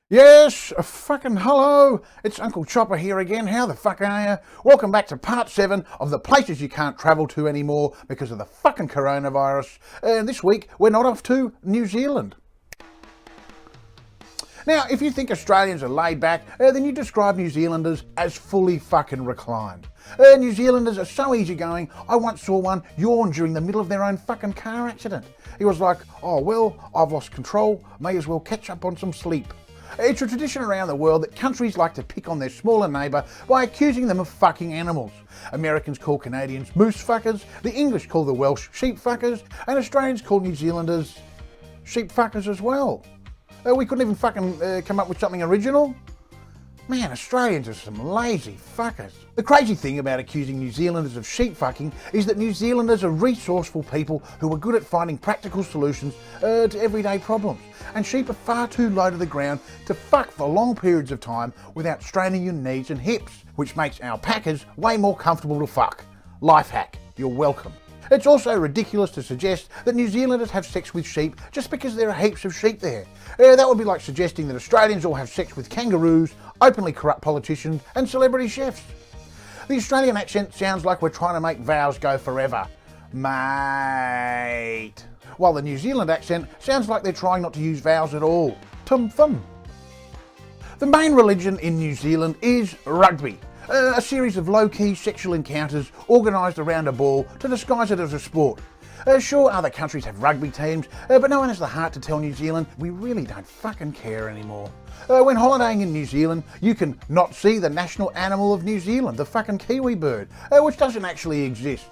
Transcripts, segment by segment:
Yes, fucking hello, it's Uncle Chopper here again. How the fuck are you? Welcome back to part 7 of the places you can't travel to anymore because of the fucking coronavirus. This week, we're not off to New Zealand. Now, if you think Australians are laid back, then you describe New Zealanders as fully fucking reclined. New Zealanders are so easygoing, I once saw one yawn during the middle of their own fucking car accident. He was like, oh well, I've lost control, may as well catch up on some sleep. It's a tradition around the world that countries like to pick on their smaller neighbour by accusing them of fucking animals. Americans call Canadians moose fuckers, the English call the Welsh sheep fuckers, and Australians call New Zealanders sheep fuckers as well. We couldn't even fucking come up with something original? Man, Australians are some lazy fuckers. The crazy thing about accusing New Zealanders of sheep fucking is that New Zealanders are resourceful people who are good at finding practical solutions to everyday problems. And sheep are far too low to the ground to fuck for long periods of time without straining your knees and hips, which makes alpacas way more comfortable to fuck. Life hack, you're welcome. It's also ridiculous to suggest that New Zealanders have sex with sheep just because there are heaps of sheep there. That would be like suggesting that Australians all have sex with kangaroos, openly corrupt politicians and celebrity chefs. The Australian accent sounds like we're trying to make vows go forever. Mate. While the New Zealand accent sounds like they're trying not to use vowels at all. Tum thum. The main religion in New Zealand is rugby. A series of low-key sexual encounters organised around a ball to disguise it as a sport. Sure, other countries have rugby teams, but no one has the heart to tell New Zealand we really don't fucking care anymore. When holidaying in New Zealand, you can not see the national animal of New Zealand, the fucking kiwi bird, which doesn't actually exist.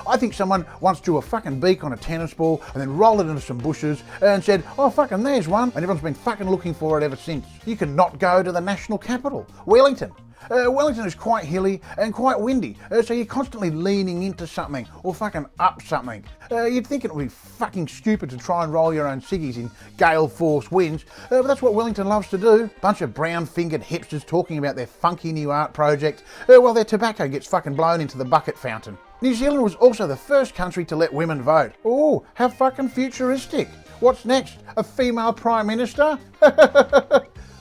I think someone once drew a fucking beak on a tennis ball and then rolled it into some bushes and said, oh fucking there's one, and everyone's been fucking looking for it ever since. You can not go to the national capital, Wellington. Wellington is quite hilly and quite windy, so you're constantly leaning into something or fucking up something. You'd think it would be fucking stupid to try and roll your own ciggies in gale force winds, but that's what Wellington loves to do. Bunch of brown-fingered hipsters talking about their funky new art project while their tobacco gets fucking blown into the bucket fountain. New Zealand was also the first country to let women vote. Oh, how fucking futuristic. What's next? A female Prime Minister?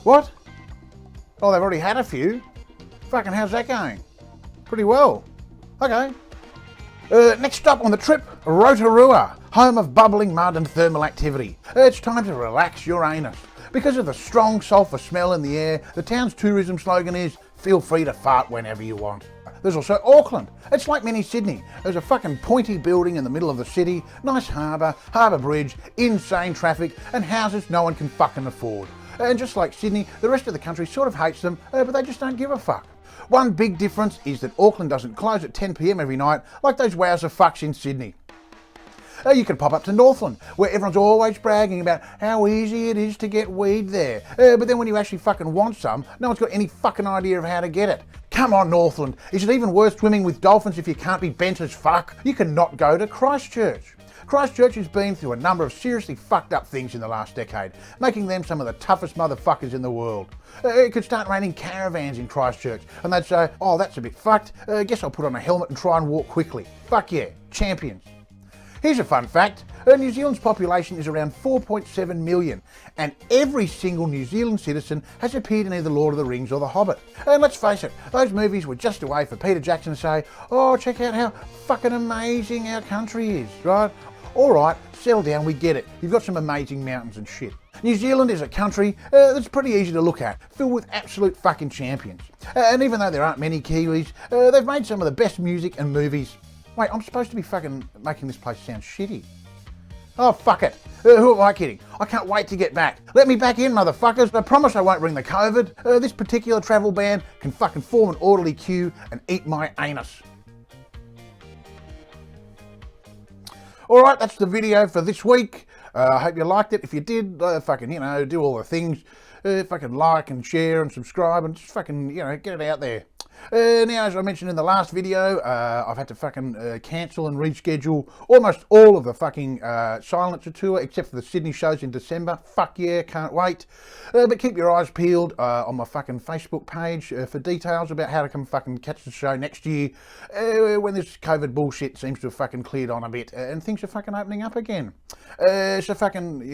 What? Oh, they've already had a few. Fucking how's that going? Pretty well. Okay. Next stop on the trip, Rotorua, home of bubbling mud and thermal activity. It's time to relax your anus. Because of the strong sulphur smell in the air, the town's tourism slogan is, feel free to fart whenever you want. There's also Auckland. It's like mini Sydney. There's a fucking pointy building in the middle of the city, nice harbour bridge, insane traffic, and houses no one can fucking afford. And just like Sydney, the rest of the country sort of hates them, but they just don't give a fuck. One big difference is that Auckland doesn't close at 10 PM every night like those wowzer fucks in Sydney. You can pop up to Northland, where everyone's always bragging about how easy it is to get weed there. But then when you actually fucking want some, no one's got any fucking idea of how to get it. Come on, Northland. Is it even worth swimming with dolphins if you can't be bent as fuck? You cannot go to Christchurch. Christchurch has been through a number of seriously fucked up things in the last decade, making them some of the toughest motherfuckers in the world. It could start raining caravans in Christchurch, and they'd say, oh, that's a bit fucked, guess I'll put on a helmet and try and walk quickly. Fuck yeah, champions. Here's a fun fact, New Zealand's population is around 4.7 million, and every single New Zealand citizen has appeared in either Lord of the Rings or The Hobbit. And let's face it, those movies were just a way for Peter Jackson to say, oh, check out how fucking amazing our country is, right? Alright, settle down, we get it. You've got some amazing mountains and shit. New Zealand is a country that's pretty easy to look at, filled with absolute fucking champions. And even though there aren't many Kiwis, they've made some of the best music and movies. Wait, I'm supposed to be fucking making this place sound shitty. Oh, fuck it. Who am I kidding? I can't wait to get back. Let me back in, motherfuckers. I promise I won't bring the COVID. This particular travel ban can fucking form an orderly queue and eat my anus. Alright, that's the video for this week. I hope you liked it. If you did, fucking, do all the things. Fucking like and share and subscribe and just fucking, get it out there. Now, as I mentioned in the last video, I've had to fucking cancel and reschedule almost all of the fucking Silencer tour, except for the Sydney shows in December. Fuck yeah, can't wait. But keep your eyes peeled on my fucking Facebook page for details about how to come fucking catch the show next year, when this COVID bullshit seems to have fucking cleared on a bit and things are fucking opening up again. So fucking,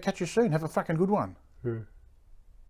catch you soon. Have a fucking good one.